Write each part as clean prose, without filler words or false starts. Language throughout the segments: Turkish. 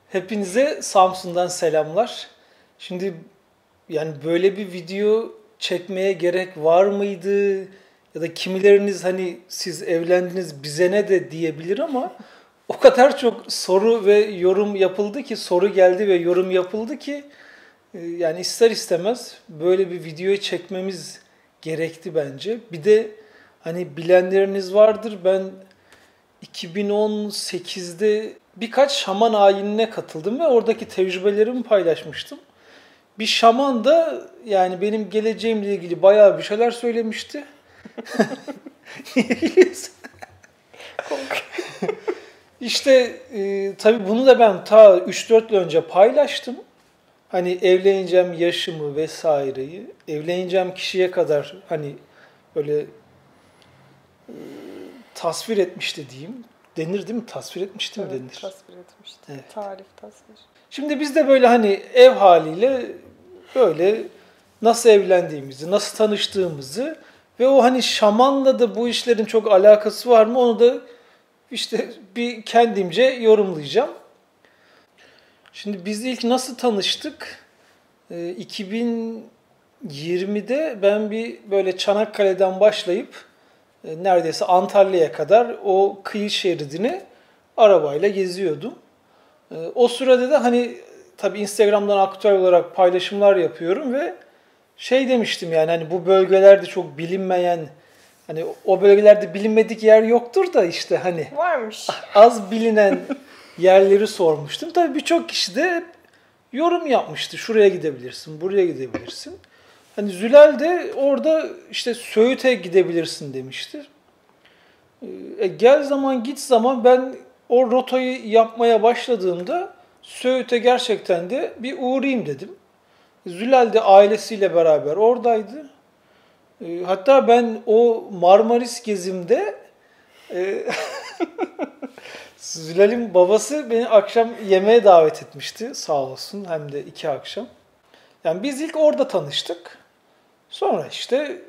Hepinize Samsun'dan selamlar. Şimdi yani böyle bir video çekmeye gerek var mıydı? Ya da kimileriniz hani siz evlendiniz bize ne de diyebilir ama o kadar çok soru ve yorum yapıldı ki, soru geldi ve yorum yapıldı ki yani ister istemez böyle bir videoyu çekmemiz gerekti bence. Bir de hani bilenleriniz vardır, ben 2018'de birkaç şaman ayinine katıldım ve oradaki tecrübelerimi paylaşmıştım. Bir şaman da yani benim geleceğimle ilgili bayağı bir şeyler söylemişti. İşte tabii bunu da ben ta 3-4 yıl önce paylaştım. Hani evleneceğim yaşımı vesaireyi, evleneceğim kişiye kadar hani böyle tasvir etmişti diyeyim. Denir değil mi? Tasvir etmişti mi Evet, denir? tasvir etmişti. Evet. Tarif, tasvir. Şimdi biz de böyle hani ev haliyle böyle nasıl evlendiğimizi, nasıl tanıştığımızı ve o hani şamanla da bu işlerin çok alakası var mı onu da işte bir kendimce yorumlayacağım. Şimdi biz ilk nasıl tanıştık? 2020'de ben bir böyle Çanakkale'den başlayıp neredeyse Antalya'ya kadar o kıyı şeridini arabayla geziyordum. O sırada da hani tabii Instagram'dan aktüel olarak paylaşımlar yapıyorum ve şey demiştim yani hani bu bölgelerde çok bilinmeyen, hani o bölgelerde bilinmedik yer yoktur da işte hani Varmış. az bilinen yerleri sormuştum. Tabii birçok kişi de yorum yapmıştı. Şuraya gidebilirsin, buraya gidebilirsin. Hani Zülal de orada işte Söğüt'e gidebilirsin demişti. Gel zaman git zaman ben o rotayı yapmaya başladığımda Söğüt'e gerçekten de bir uğrayayım dedim. Zülal de ailesiyle beraber oradaydı. Hatta ben o Marmaris gezimde Zülal'in babası beni akşam yemeğe davet etmişti sağ olsun, hem de 2 akşam. Yani biz ilk orada tanıştık. Sonra işte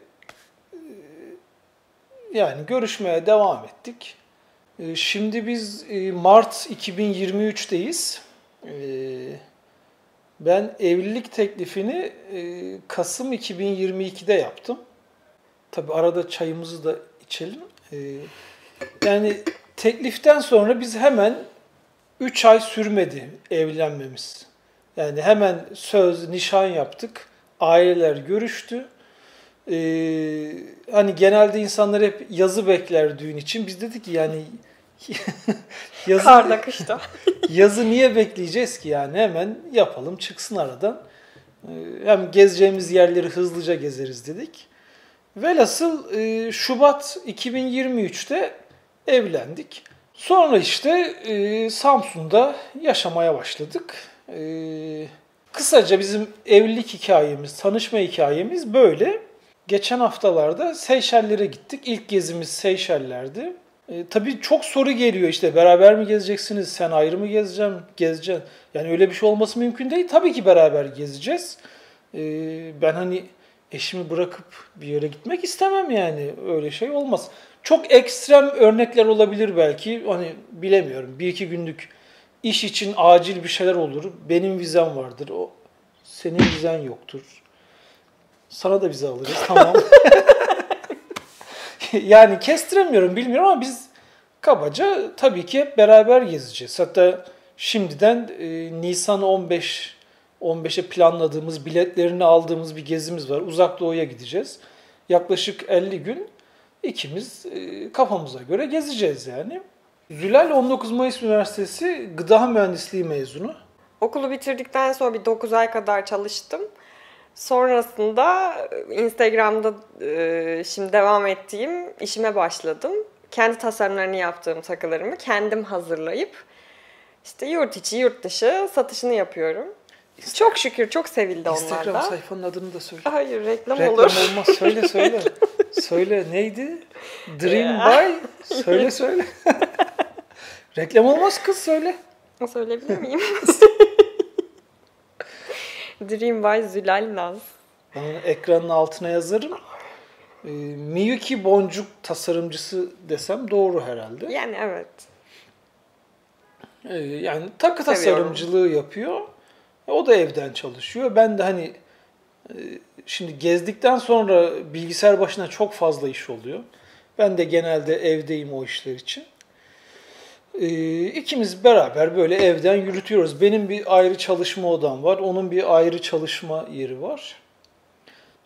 yani görüşmeye devam ettik. Şimdi biz Mart 2023'teyiz. Ben evlilik teklifini Kasım 2022'de yaptım. Tabii arada çayımızı da içelim. Yani tekliften sonra biz hemen 3 ay sürmedi evlenmemiz. Yani hemen söz, nişan yaptık. Aileler görüştü. Hani genelde insanlar hep yazı bekler düğün için. Biz dedik ki yani Karda kışta. yazı niye bekleyeceğiz ki yani hemen yapalım çıksın aradan. Hem gezeceğimiz yerleri hızlıca gezeriz dedik. Velhasıl Şubat 2023'te evlendik. Sonra işte Samsun'da yaşamaya başladık. Kısaca bizim evlilik hikayemiz, tanışma hikayemiz böyle. Geçen haftalarda Seyşeller'e gittik. İlk gezimiz Seyşeller'di. Tabii çok soru geliyor işte beraber mi gezeceksiniz, sen ayrı mı gezeceksin? Yani öyle bir şey olması mümkün değil. Tabii ki beraber gezeceğiz. Ben hani eşimi bırakıp bir yere gitmek istemem yani. Öyle şey olmaz. Çok ekstrem örnekler olabilir belki. Hani bilemiyorum. 1-2 günlük iş için acil bir şeyler olur. Benim vizem vardır. O senin vizen yoktur. Sana da vize alırız. Tamam. Yani kestiremiyorum, bilmiyorum ama biz kabaca tabii ki hep beraber gezeceğiz. Hatta şimdiden Nisan 15'e planladığımız, biletlerini aldığımız bir gezimiz var. Uzak Doğu'ya gideceğiz. Yaklaşık 50 gün ikimiz kafamıza göre gezeceğiz yani. Zülal 19 Mayıs Üniversitesi Gıda Mühendisliği mezunu. Okulu bitirdikten sonra bir 9 ay kadar çalıştım. Sonrasında Instagram'da şimdi devam ettiğim işime başladım. Kendi tasarımlarını yaptığım takılarımı kendim hazırlayıp işte yurt içi, yurt dışı satışını yapıyorum. Çok şükür çok sevildi onlar da. Instagram sayfanın adını da söyle. Hayır, reklam Reklam olur. olmaz. Söyle. Söyle neydi? Dream by. Söyle. Reklam olmaz kız, söyle. Söyleyebilir miyim? Dream by Zülal Naz. Ben onu ekranın altına yazarım. Miyuki boncuk tasarımcısı desem doğru herhalde. Yani evet. Yani takı Seviyorum. tasarımcılığı yapıyor. O da evden çalışıyor. Ben de hani şimdi gezdikten sonra bilgisayar başına çok fazla iş oluyor. Ben de genelde evdeyim o işler için. İkimiz beraber böyle evden yürütüyoruz. Benim bir ayrı çalışma odam var. Onun bir ayrı çalışma yeri var.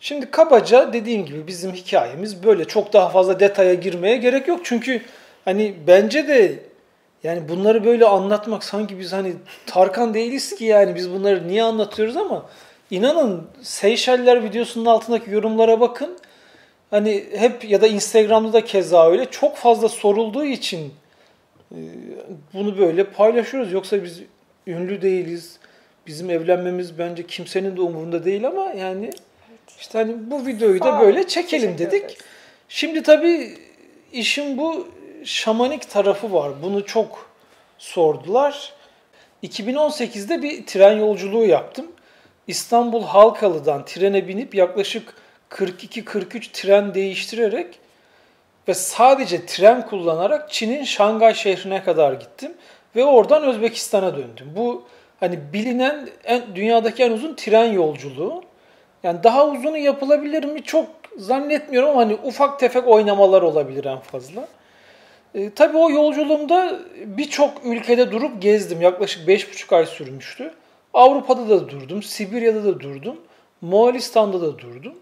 Şimdi kabaca dediğim gibi bizim hikayemiz böyle. Çok daha fazla detaya girmeye gerek yok. Çünkü hani bence de yani bunları böyle anlatmak sanki biz hani Tarkan değiliz ki yani biz bunları niye anlatıyoruz ama inanın Seyşeller videosunun altındaki yorumlara bakın. Hani hep ya da Instagram'da da keza öyle çok fazla sorulduğu için bunu böyle paylaşıyoruz. Yoksa biz ünlü değiliz. Bizim evlenmemiz bence kimsenin de umurunda değil ama yani işte hani bu videoyu da Sağ olun. böyle çekelim Teşekkür dedik. ederiz. Şimdi tabii işin bu şamanik tarafı var. Bunu çok sordular. 2018'de bir tren yolculuğu yaptım. İstanbul Halkalı'dan trene binip yaklaşık 42-43 tren değiştirerek ve sadece tren kullanarak Çin'in Şangay şehrine kadar gittim. Ve oradan Özbekistan'a döndüm. Bu hani bilinen dünyadaki en uzun tren yolculuğu. Yani daha uzunu yapılabilir mi çok zannetmiyorum ama hani ufak tefek oynamalar olabilir en fazla. Tabii o yolculuğumda birçok ülkede durup gezdim. Yaklaşık 5,5 ay sürmüştü. Avrupa'da da durdum, Sibirya'da da durdum, Moğolistan'da da durdum.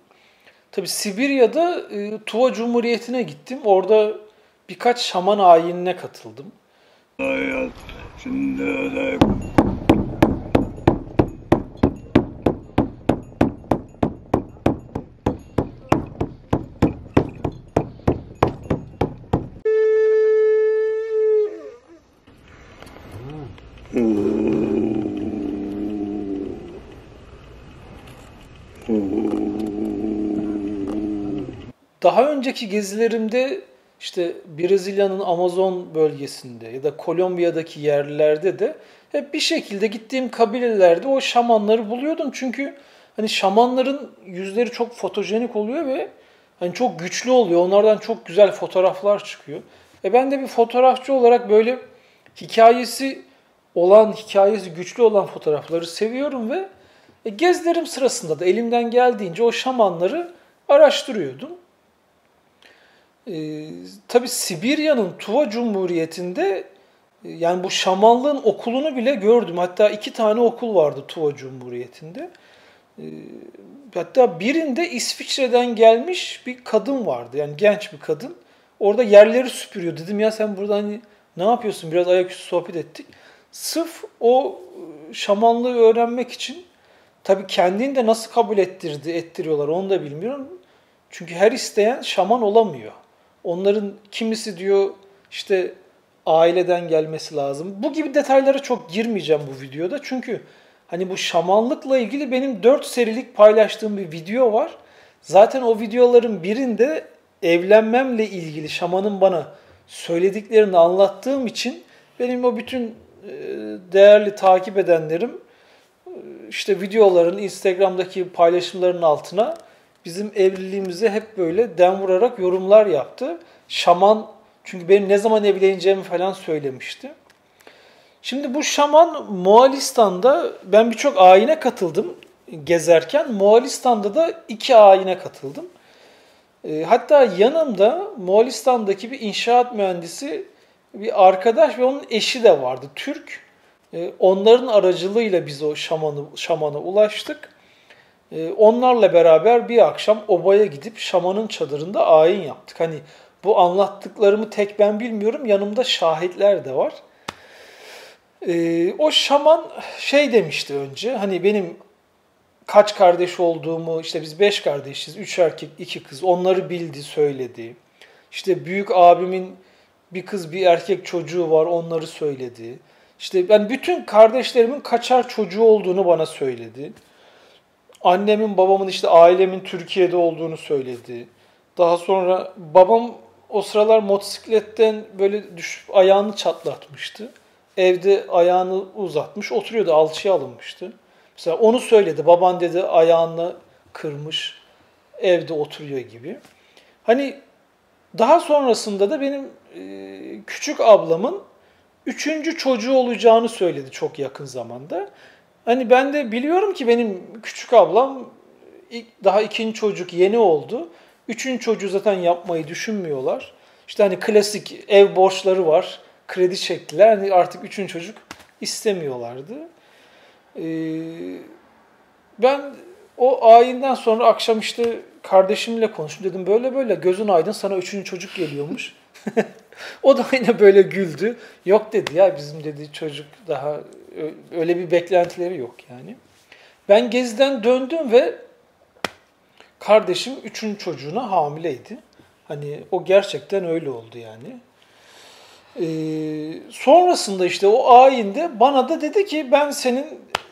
Tabii Sibirya'da Tuva Cumhuriyeti'ne gittim. Orada birkaç şaman ayinine katıldım. Daha önceki gezilerimde işte Brezilya'nın Amazon bölgesinde ya da Kolombiya'daki yerlerde de hep bir şekilde gittiğim kabilelerde o şamanları buluyordum. Çünkü hani şamanların yüzleri çok fotojenik oluyor ve hani çok güçlü oluyor. Onlardan çok güzel fotoğraflar çıkıyor. Ben de bir fotoğrafçı olarak böyle hikayesi güçlü olan fotoğrafları seviyorum ve gezilerim sırasında da elimden geldiğince o şamanları araştırıyordum. Tabii Sibirya'nın Tuva Cumhuriyeti'nde yani bu şamanlığın okulunu bile gördüm. Hatta 2 tane okul vardı Tuva Cumhuriyeti'nde. Ee, Hatta birinde İsviçre'den gelmiş bir kadın vardı. Yani genç bir kadın. Orada yerleri süpürüyor. Dedim ya sen burada hani ne yapıyorsun? Biraz ayaküstü sohbet ettik. Sırf o şamanlığı öğrenmek için tabii kendini de nasıl kabul ettiriyorlar onu da bilmiyorum. Çünkü her isteyen şaman olamıyor. Onların kimisi diyor işte aileden gelmesi lazım. Bu gibi detaylara çok girmeyeceğim bu videoda. Çünkü hani bu şamanlıkla ilgili benim 4 serilik paylaştığım bir video var. Zaten o videoların birinde evlenmemle ilgili şamanın bana söylediklerini anlattığım için benim o bütün değerli takip edenlerim işte videoların Instagram'daki paylaşımların altına bizim evliliğimize hep böyle dem vurarak yorumlar yaptı. Şaman çünkü benim ne zaman evleneceğimi falan söylemişti. Şimdi bu şaman Moğolistan'da ben birçok ayine katıldım gezerken. Moğolistan'da da 2 ayine katıldım. Hatta yanımda Moğolistan'daki bir inşaat mühendisi bir arkadaş ve onun eşi de vardı. Türk. Onların aracılığıyla biz o şamana ulaştık. Onlarla beraber bir akşam obaya gidip şamanın çadırında ayin yaptık. Hani bu anlattıklarımı tek ben bilmiyorum. Yanımda şahitler de var. O şaman şey demişti önce. Hani benim kaç kardeş olduğumu, işte biz 5 kardeşiz. 3 erkek, 2 kız. Onları bildi, söyledi. İşte büyük abimin bir kız, bir erkek çocuğu var. Onları söyledi. İşte ben bütün kardeşlerimin kaçar çocuğu olduğunu bana söyledi. Annemin, babamın işte ailemin Türkiye'de olduğunu söyledi. Daha sonra babam o sıralar motosikletten böyle düşüp ayağını çatlatmıştı. Evde ayağını uzatmış, oturuyordu, alçıya alınmıştı. Mesela onu söyledi. Baban dedi ayağını kırmış, evde oturuyor gibi. Hani daha sonrasında da benim küçük ablamın Üçüncü çocuğu olacağını söyledi çok yakın zamanda. Hani ben de biliyorum ki benim küçük ablam daha ikinci çocuk yeni oldu. Üçüncü çocuğu zaten yapmayı düşünmüyorlar. İşte hani klasik ev borçları var. Kredi çektiler. Hani artık üçüncü çocuk istemiyorlardı. Ben o ayinden sonra akşam işte kardeşimle konuştum. Dedim böyle böyle gözün aydın sana üçüncü çocuk geliyormuş. O da yine böyle güldü. Yok dedi ya bizim dedi çocuk daha öyle bir beklentileri yok yani. Ben geziden döndüm ve kardeşim üçüncü çocuğuna hamileydi. Hani o gerçekten öyle oldu yani. Sonrasında işte o ayinde bana da dedi ki ben senin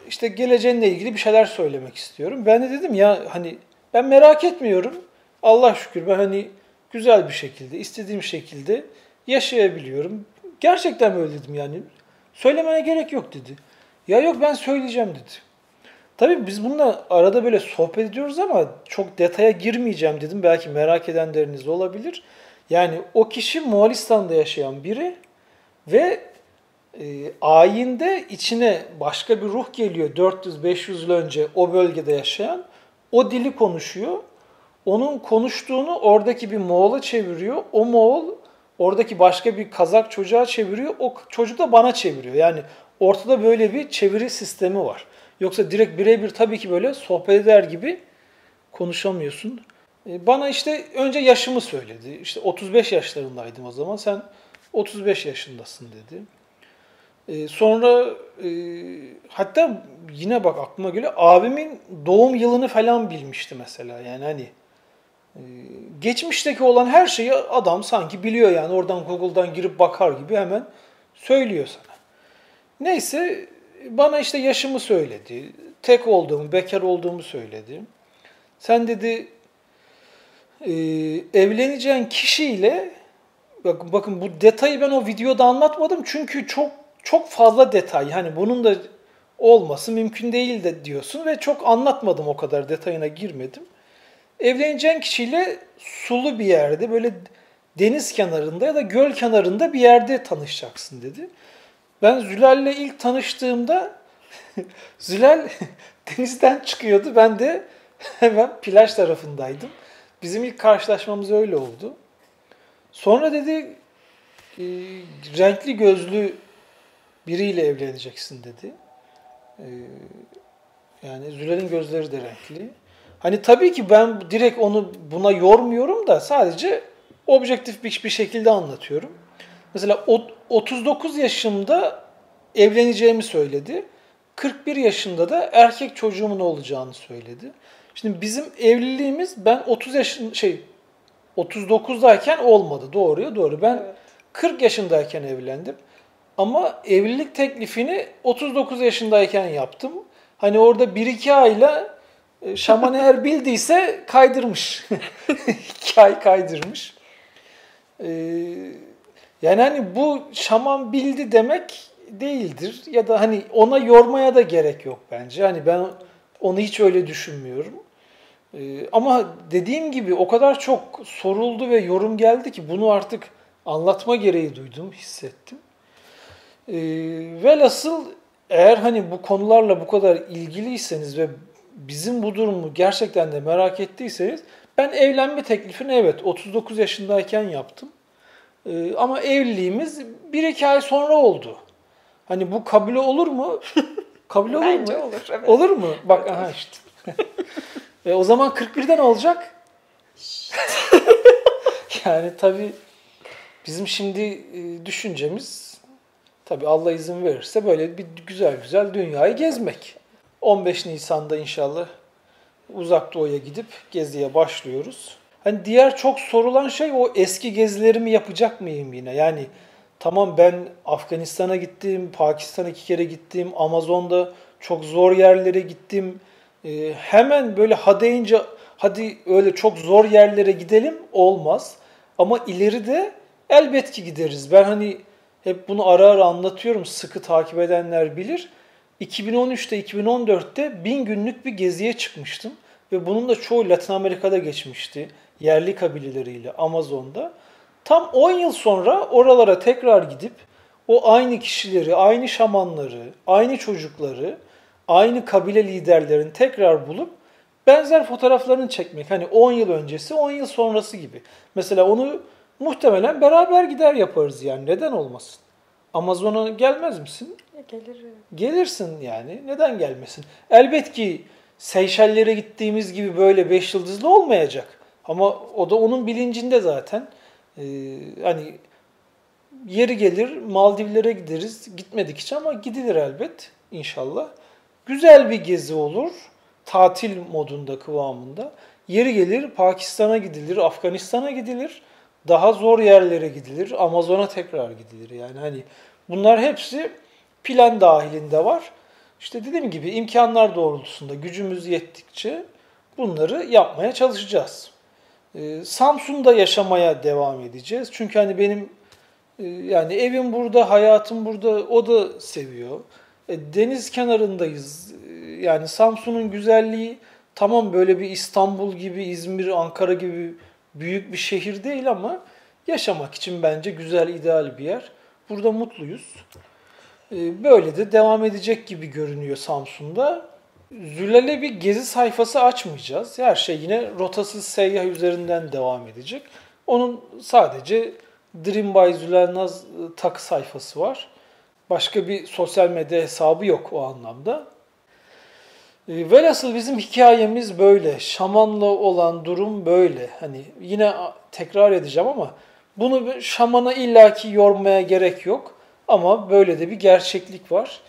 işte geleceğinle ilgili bir şeyler söylemek istiyorum. Ben de dedim ya hani ben merak etmiyorum. Allah şükür ben hani güzel bir şekilde, istediğim şekilde yaşayabiliyorum. Gerçekten öyle dedim yani. Söylemene gerek yok dedi. Ya yok ben söyleyeceğim dedi. Tabii biz bununla arada böyle sohbet ediyoruz ama çok detaya girmeyeceğim dedim. Belki merak edenleriniz olabilir. Yani o kişi Moğolistan'da yaşayan biri ve ayinde içine başka bir ruh geliyor 400-500 yıl önce o bölgede yaşayan. O dili konuşuyor. Onun konuştuğunu oradaki bir Moğol'a çeviriyor. O Moğol oradaki başka bir Kazak çocuğa çeviriyor. O çocuk da bana çeviriyor. Yani ortada böyle bir çeviri sistemi var. Yoksa direkt birebir tabii ki böyle sohbet eder gibi konuşamıyorsun. Bana işte önce yaşımı söyledi. İşte 35 yaşlarındaydım o zaman. Sen 35 yaşındasın dedi. Sonra hatta yine bak aklıma geliyor. Abimin doğum yılını falan bilmişti mesela. Yani hani geçmişteki olan her şeyi adam sanki biliyor yani. Oradan Google'dan girip bakar gibi hemen söylüyor sana. Neyse bana işte yaşımı söyledi. Tek olduğumu, bekar olduğumu söyledi. Sen dedi evleneceğin kişiyle bakın bu detayı ben o videoda anlatmadım çünkü çok fazla detay. Hani bunun da olması mümkün değil de diyorsun ve çok anlatmadım o kadar detayına girmedim. Evleneceğin kişiyle sulu bir yerde böyle deniz kenarında ya da göl kenarında bir yerde tanışacaksın dedi. Ben Zülal'le ilk tanıştığımda Zülal denizden çıkıyordu. Ben de hemen plaj tarafındaydım. Bizim ilk karşılaşmamız öyle oldu. Sonra dedi renkli gözlü biriyle evleneceksin dedi. Yani Zülal'in gözleri de renkli. Hani tabii ki ben direkt onu buna yormuyorum da sadece objektif bir şekilde anlatıyorum. Mesela 39 yaşımda evleneceğimi söyledi. 41 yaşında da erkek çocuğumun olacağını söyledi. Şimdi bizim evliliğimiz ben 39'dayken olmadı. Doğruya doğru. Ben 40 yaşındayken evlendim. Ama evlilik teklifini 39 yaşındayken yaptım. Hani orada 1-2 ayla şaman eğer bildiyse kaydırmış. 2 ay kaydırmış. Yani hani bu şaman bildi demek değildir. Ya da hani ona yormaya da gerek yok bence. Hani ben onu hiç öyle düşünmüyorum. Ama dediğim gibi o kadar çok soruldu ve yorum geldi ki bunu artık anlatma gereği duydum, hissettim. Velhasıl eğer hani bu konularla bu kadar ilgiliyseniz ve bizim bu durumu gerçekten de merak ettiyseniz ben evlenme teklifini evet 39 yaşındayken yaptım. Ama evliliğimiz 1-2 ay sonra oldu. Hani bu kabul olur mu? Kabul olur Bence mu? olur. Evet. Olur mu? Bak Evet, aha işte. O zaman 41'den olacak. Yani tabii bizim şimdi düşüncemiz tabii Allah izin verirse böyle bir güzel dünyayı gezmek. 15 Nisan'da inşallah Uzak Doğu'ya gidip geziye başlıyoruz. Hani diğer çok sorulan şey o eski gezilerimi yapacak mıyım yine? Yani tamam ben Afganistan'a gittim, Pakistan'a 2 kere gittim, Amazon'da çok zor yerlere gittim. Hemen böyle ha deyince hadi öyle çok zor yerlere gidelim olmaz. Ama ileride elbet ki gideriz. Ben hani hep bunu ara ara anlatıyorum, sıkı takip edenler bilir. 2013'te, 2014'te 1000 günlük bir geziye çıkmıştım. Ve bunun da çoğu Latin Amerika'da geçmişti. Yerli kabileleriyle Amazon'da. Tam 10 yıl sonra oralara tekrar gidip o aynı kişileri, aynı şamanları, aynı çocukları, aynı kabile liderlerini tekrar bulup benzer fotoğraflarını çekmek. Hani 10 yıl öncesi, 10 yıl sonrası gibi. Mesela onu muhtemelen beraber gider yaparız yani. Neden olmasın? Amazon'a gelmez misin? Gelirim. Gelirsin yani. Neden gelmesin? Elbet ki Seyşellere gittiğimiz gibi böyle 5 yıldızlı olmayacak. Ama o da onun bilincinde zaten. Hani yeri gelir Maldivlere gideriz. Gitmedik hiç ama gidilir elbet inşallah. Güzel bir gezi olur. Tatil modunda, kıvamında. Yeri gelir Pakistan'a gidilir, Afganistan'a gidilir. Daha zor yerlere gidilir. Amazon'a tekrar gidilir. Yani hani bunlar hepsi plan dahilinde var. İşte dediğim gibi imkanlar doğrultusunda gücümüz yettikçe bunları yapmaya çalışacağız. Samsun'da yaşamaya devam edeceğiz. Çünkü hani benim yani evim burada, hayatım burada, o da seviyor. Deniz kenarındayız. Yani Samsun'un güzelliği tamam böyle bir İstanbul gibi, İzmir, Ankara gibi büyük bir şehir değil ama yaşamak için bence güzel, ideal bir yer. Burada mutluyuz. Böyle de devam edecek gibi görünüyor Samsun'da. Zülale bir gezi sayfası açmayacağız. Her şey yine rotasız seyyah üzerinden devam edecek. Onun sadece Dream by Zülalnaz takı sayfası var. Başka bir sosyal medya hesabı yok o anlamda. Velhasıl bizim hikayemiz böyle. Şamanla olan durum böyle. Hani yine tekrar edeceğim ama bunu şamana illaki yormaya gerek yok. Ama böyle de bir gerçeklik var.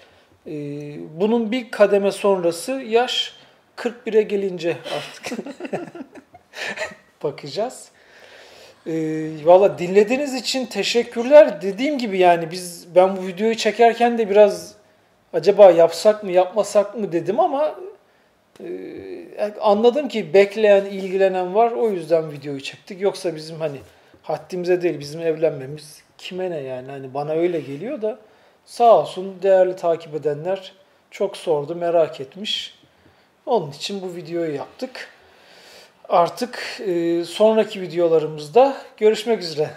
Bunun bir kademe sonrası yaş 41'e gelince artık bakacağız. Valla dinlediğiniz için teşekkürler. Dediğim gibi yani ben bu videoyu çekerken de biraz acaba yapsak mı yapmasak mı dedim ama anladım ki bekleyen, ilgilenen var. O yüzden videoyu çektik. Yoksa bizim hani haddimize değil, bizim evlenmemiz kime ne yani? Hani bana öyle geliyor da sağ olsun değerli takip edenler çok sordu, merak etmiş. Onun için bu videoyu yaptık. Artık sonraki videolarımızda görüşmek üzere.